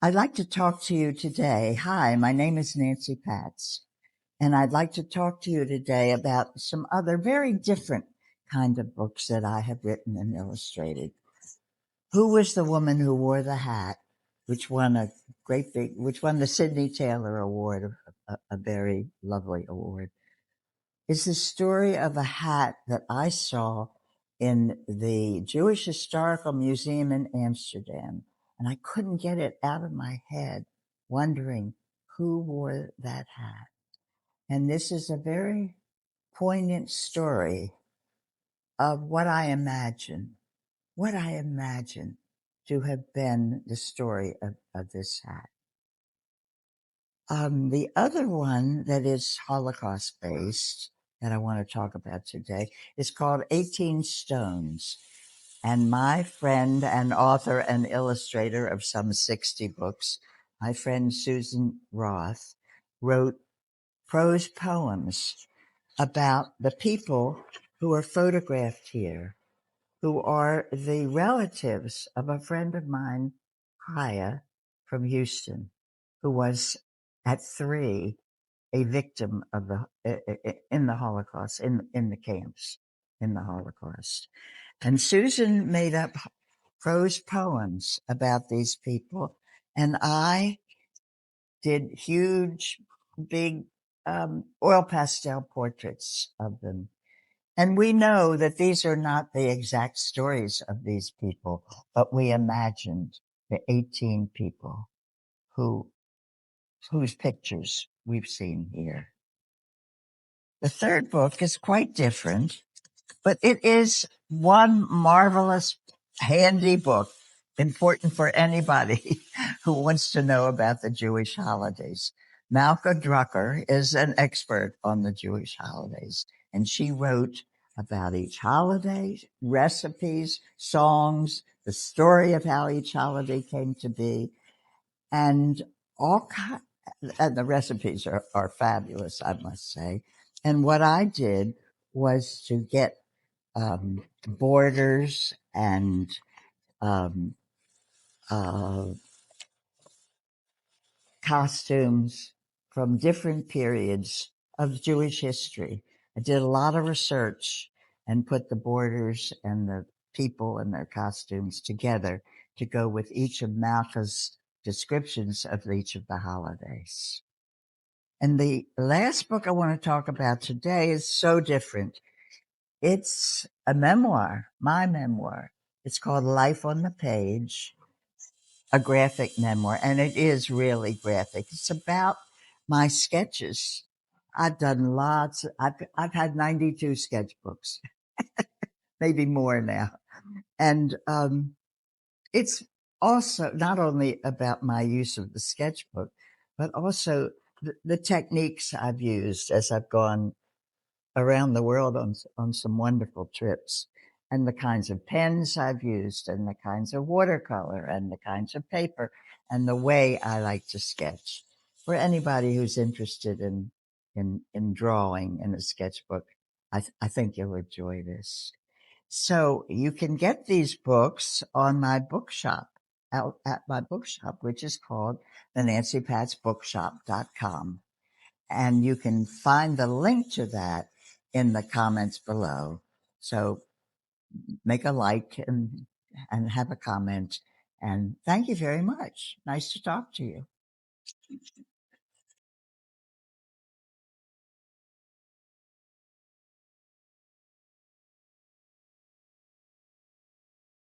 I'd like to talk to you today. Hi, my name is Nancy Patz, and I'd like to talk to you today about some other very different kind of books that I have written and illustrated. Who was the woman who wore the hat, which won the Sidney Taylor Award, a very lovely award, is the story of a hat that I saw in the Jewish Historical Museum in Amsterdam. And I couldn't get it out of my head, wondering who wore that hat. And this is a very poignant story of what I imagine to have been the story of this hat. The other one that is Holocaust based that I want to talk about today is called 18 Stones. And my friend and author and illustrator of some 60 books, my friend Susan Roth, wrote prose poems about the people who are photographed here, who are the relatives of a friend of mine, Haya, from Houston, who was at 3 a victim of in the Holocaust, in the camps, in the Holocaust. And Susan made up prose poems about these people, and I did huge, big oil pastel portraits of them. And we know that these are not the exact stories of these people, but we imagined the 18 people whose pictures we've seen here. The third book is quite different, but it is one marvelous, handy book, important for anybody who wants to know about the Jewish holidays. Malka Drucker is an expert on the Jewish holidays, and she wrote about each holiday, recipes, songs, the story of how each holiday came to be, and and the recipes are fabulous, I must say. And what I did was to get borders and um, uh, costumes from different periods of Jewish history. I did a lot of research and put the borders and the people and their costumes together to go with each of Malka's descriptions of each of the holidays. And the last book I want to talk about today is so different. It's a memoir, my memoir. It's called Life on the Page, a graphic memoir, and it is really graphic. It's about my sketches. I've done lots. I've had 92 sketchbooks, maybe more now. And it's also not only about my use of the sketchbook, but also the techniques I've used as I've gone around the world on some wonderful trips, and the kinds of pens I've used, and the kinds of watercolor, and the kinds of paper, and the way I like to sketch. For anybody who's interested in drawing in a sketchbook, I think you'll enjoy this. So you can get these books on my bookshop, out at my bookshop, which is called the nancypatzbookshop.com. And you can find the link to that in the comments below. So make a like and have a comment. And thank you very much. Nice to talk to you.